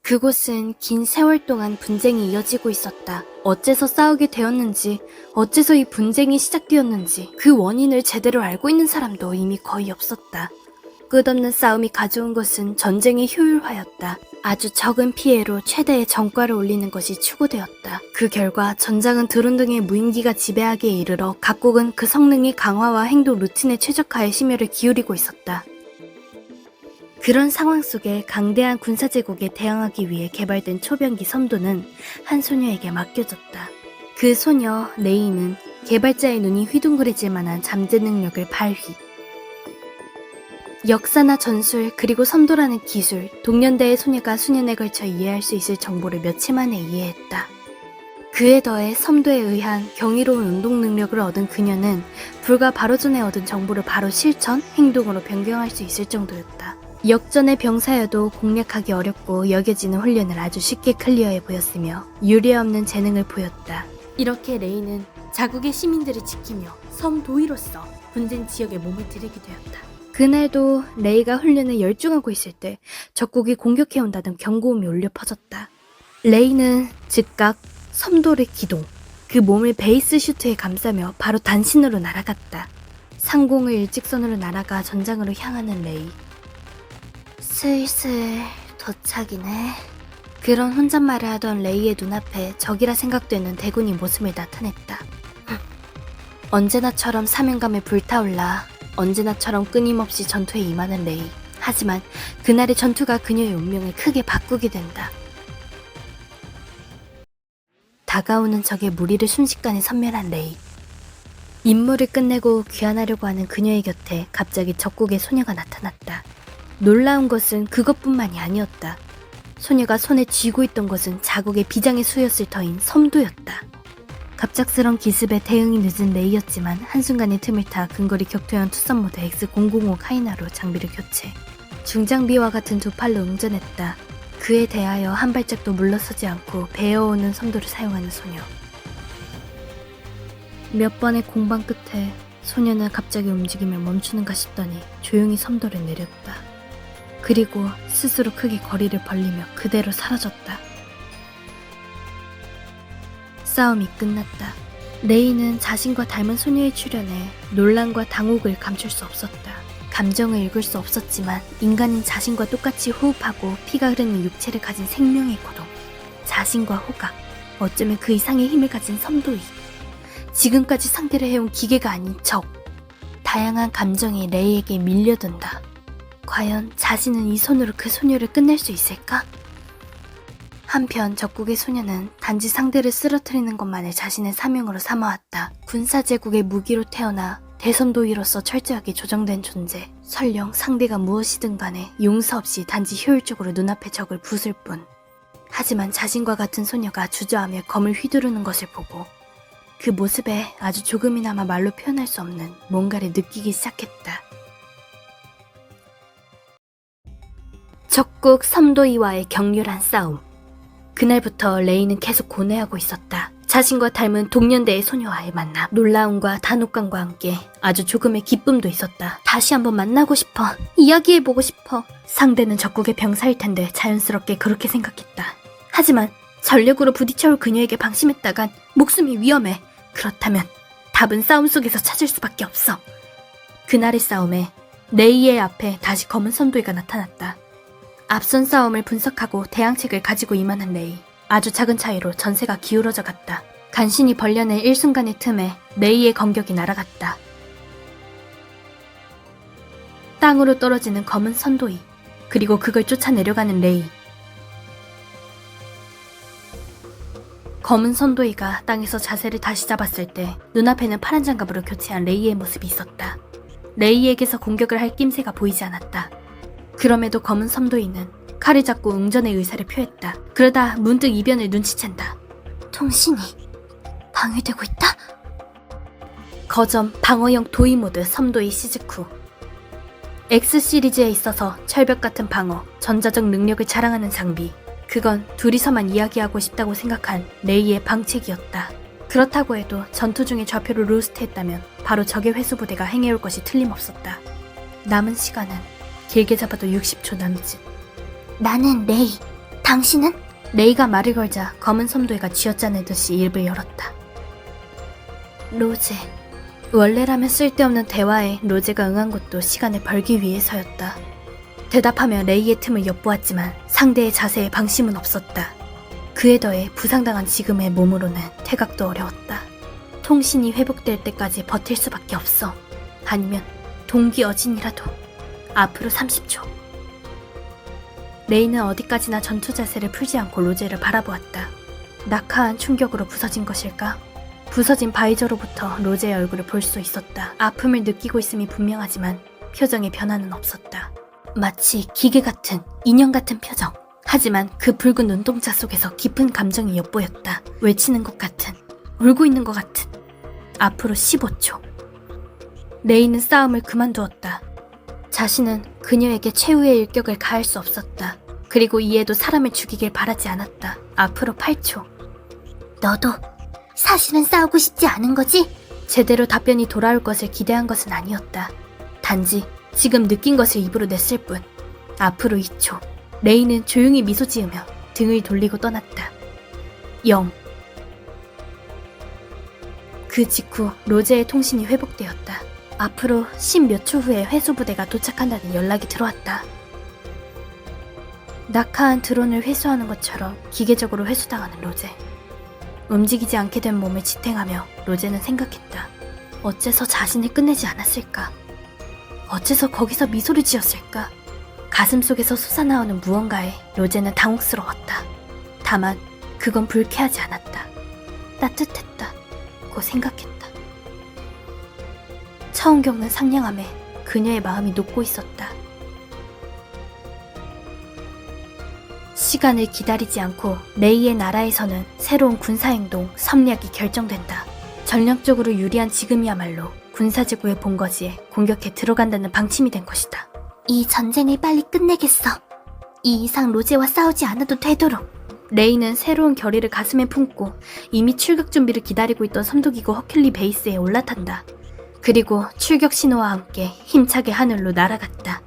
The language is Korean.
그곳은 긴 세월 동안 분쟁이 이어지고 있었다. 어째서 싸우게 되었는지, 어째서 이 분쟁이 시작되었는지 그 원인을 제대로 알고 있는 사람도 이미 거의 없었다. 끝없는 싸움이 가져온 것은 전쟁의 효율화였다. 아주 적은 피해로 최대의 성과를 올리는 것이 추구되었다. 그 결과 전장은 드론 등의 무인기가 지배하기에 이르러 각국은 그 성능의 강화와 행동 루틴의 최적화에 심혈을 기울이고 있었다. 그런 상황 속에 강대한 군사제국에 대항하기 위해 개발된 초병기 섬도는 한 소녀에게 맡겨졌다. 그 소녀 레이는 개발자의 눈이 휘둥그레질 만한 잠재 능력을 발휘. 역사나 전술 그리고 섬도라는 기술, 동년대의 소녀가 수년에 걸쳐 이해할 수 있을 정보를 며칠 만에 이해했다. 그에 더해 섬도에 의한 경이로운 운동 능력을 얻은 그녀는 불과 바로 전에 얻은 정보를 바로 실천, 행동으로 변경할 수 있을 정도였다. 역전의 병사여도 공략하기 어렵고 여겨지는 훈련을 아주 쉽게 클리어해 보였으며 유례없는 재능을 보였다. 이렇게 레이는 자국의 시민들을 지키며 섬도의로서 분쟁 지역에 몸을 들이게 되었다. 그날도 레이가 훈련에 열중하고 있을 때 적국이 공격해온다는 경고음이 울려 퍼졌다. 레이는 즉각 섬도를 기동, 그 몸을 베이스 슈트에 감싸며 바로 단신으로 날아갔다. 상공을 일직선으로 날아가 전장으로 향하는 레이. 슬슬 도착이네. 그런 혼잣말을 하던 레이의 눈앞에 적이라 생각되는 대군이 모습을 나타냈다. 언제나처럼 사명감에 불타올라 언제나처럼 끊임없이 전투에 임하는 레이. 하지만 그날의 전투가 그녀의 운명을 크게 바꾸게 된다. 다가오는 적의 무리를 순식간에 섬멸한 레이. 임무를 끝내고 귀환하려고 하는 그녀의 곁에 갑자기 적국의 소녀가 나타났다. 놀라운 것은 그것뿐만이 아니었다. 소녀가 손에 쥐고 있던 것은 자국의 비장의 수였을 터인 섬도였다. 갑작스런 기습에 대응이 늦은 레이였지만 한순간의 틈을 타 근거리 격투형 투썸 모드 X005 카이나로 장비를 교체. 중장비와 같은 두 팔로 응전했다. 그에 대하여 한 발짝도 물러서지 않고 배어오는 섬도를 사용하는 소녀. 몇 번의 공방 끝에 소녀는 갑자기 움직임을 멈추는가 싶더니 조용히 섬도를 내렸다. 그리고 스스로 크게 거리를 벌리며 그대로 사라졌다. 싸움이 끝났다. 레이는 자신과 닮은 소녀의 출현에 논란과 당혹을 감출 수 없었다. 감정을 읽을 수 없었지만 인간인 자신과 똑같이 호흡하고 피가 흐르는 육체를 가진 생명의 고동, 자신과 호각, 어쩌면 그 이상의 힘을 가진 섬도이, 지금까지 상대를 해온 기계가 아닌 적, 다양한 감정이 레이에게 밀려든다. 과연 자신은 이 손으로 그 소녀를 끝낼 수 있을까? 한편 적국의 소녀는 단지 상대를 쓰러뜨리는 것만을 자신의 사명으로 삼아왔다. 군사제국의 무기로 태어나 대선도위로서 철저하게 조정된 존재. 설령 상대가 무엇이든 간에 용서 없이 단지 효율적으로 눈앞의 적을 부술 뿐. 하지만 자신과 같은 소녀가 주저하며 검을 휘두르는 것을 보고 그 모습에 아주 조금이나마 말로 표현할 수 없는 뭔가를 느끼기 시작했다. 적국 섬도이와의 격렬한 싸움. 그날부터 레이는 계속 고뇌하고 있었다. 자신과 닮은 동년대의 소녀와의 만남, 놀라움과 단혹감과 함께 아주 조금의 기쁨도 있었다. 다시 한번 만나고 싶어. 이야기해보고 싶어. 상대는 적국의 병사일 텐데 자연스럽게 그렇게 생각했다. 하지만 전력으로 부딪혀올 그녀에게 방심했다간 목숨이 위험해. 그렇다면 답은 싸움 속에서 찾을 수밖에 없어. 그날의 싸움에 레이의 앞에 다시 검은 선도이가 나타났다. 앞선 싸움을 분석하고 대항책을 가지고 임하는 레이. 아주 작은 차이로 전세가 기울어져 갔다. 간신히 벌려낸 일순간의 틈에 레이의 검격이 날아갔다. 땅으로 떨어지는 검은 선도이, 그리고 그걸 쫓아내려가는 레이. 검은 선도이가 땅에서 자세를 다시 잡았을 때 눈앞에는 파란 장갑으로 교체한 레이의 모습이 있었다. 레이에게서 공격을 할 낌새가 보이지 않았다. 그럼에도 검은 섬도이는 칼을 잡고 응전의 의사를 표했다. 그러다 문득 이변을 눈치챈다. 통신이 방해되고 있다? 거점 방어형 도이 모드 섬도이 시즈쿠. X 시리즈에 있어서 철벽 같은 방어, 전자적 능력을 자랑하는 장비. 그건 둘이서만 이야기하고 싶다고 생각한 레이의 방책이었다. 그렇다고 해도 전투 중에 좌표를 로스트했다면 바로 적의 회수부대가 행해올 것이 틀림없었다. 남은 시간은 길게 잡아도 60초 남짓. 나는 레이. 당신은? 레이가 말을 걸자 검은 섬도이가 쥐어짜내듯이 입을 열었다. 로제. 원래라면 쓸데없는 대화에 로제가 응한 것도 시간을 벌기 위해서였다. 대답하며 레이의 틈을 엿보았지만 상대의 자세에 방심은 없었다. 그에 더해 부상당한 지금의 몸으로는 퇴각도 어려웠다. 통신이 회복될 때까지 버틸 수밖에 없어. 아니면 동기어진이라도. 앞으로 30초. 레이는 어디까지나 전투 자세를 풀지 않고 로제를 바라보았다. 낙하한 충격으로 부서진 것일까? 부서진 바이저로부터 로제의 얼굴을 볼 수 있었다. 아픔을 느끼고 있음이 분명하지만 표정에 변화는 없었다. 마치 기계 같은, 인형 같은 표정. 하지만 그 붉은 눈동자 속에서 깊은 감정이 엿보였다. 외치는 것 같은, 울고 있는 것 같은. 앞으로 15초. 레이는 싸움을 그만두었다. 자신은 그녀에게 최후의 일격을 가할 수 없었다. 그리고 이에도 사람을 죽이길 바라지 않았다. 앞으로 8초. 너도 사실은 싸우고 싶지 않은 거지? 제대로 답변이 돌아올 것을 기대한 것은 아니었다. 단지 지금 느낀 것을 입으로 냈을 뿐. 앞으로 2초. 레이는 조용히 미소 지으며 등을 돌리고 떠났다. 0. 그 직후 로제의 통신이 회복되었다. 앞으로 10몇 초 후에 회수부대가 도착한다는 연락이 들어왔다. 낙하한 드론을 회수하는 것처럼 기계적으로 회수당하는 로제. 움직이지 않게 된 몸을 지탱하며 로제는 생각했다. 어째서 자신을 끝내지 않았을까? 어째서 거기서 미소를 지었을까? 가슴 속에서 솟아나오는 무언가에 로제는 당혹스러웠다. 다만 그건 불쾌하지 않았다. 따뜻했다고 생각했다. 처음 겪는 상냥함에 그녀의 마음이 녹고 있었다. 시간을 기다리지 않고 레이의 나라에서는 새로운 군사행동, 섭략이 결정된다. 전략적으로 유리한 지금이야말로 군사지구의 본거지에 공격해 들어간다는 방침이 된 것이다. 이 전쟁을 빨리 끝내겠어. 이 이상 로제와 싸우지 않아도 되도록. 레이는 새로운 결의를 가슴에 품고 이미 출격 준비를 기다리고 있던 선도기구 허큘리 베이스에 올라탄다. 그리고 출격 신호와 함께 힘차게 하늘로 날아갔다.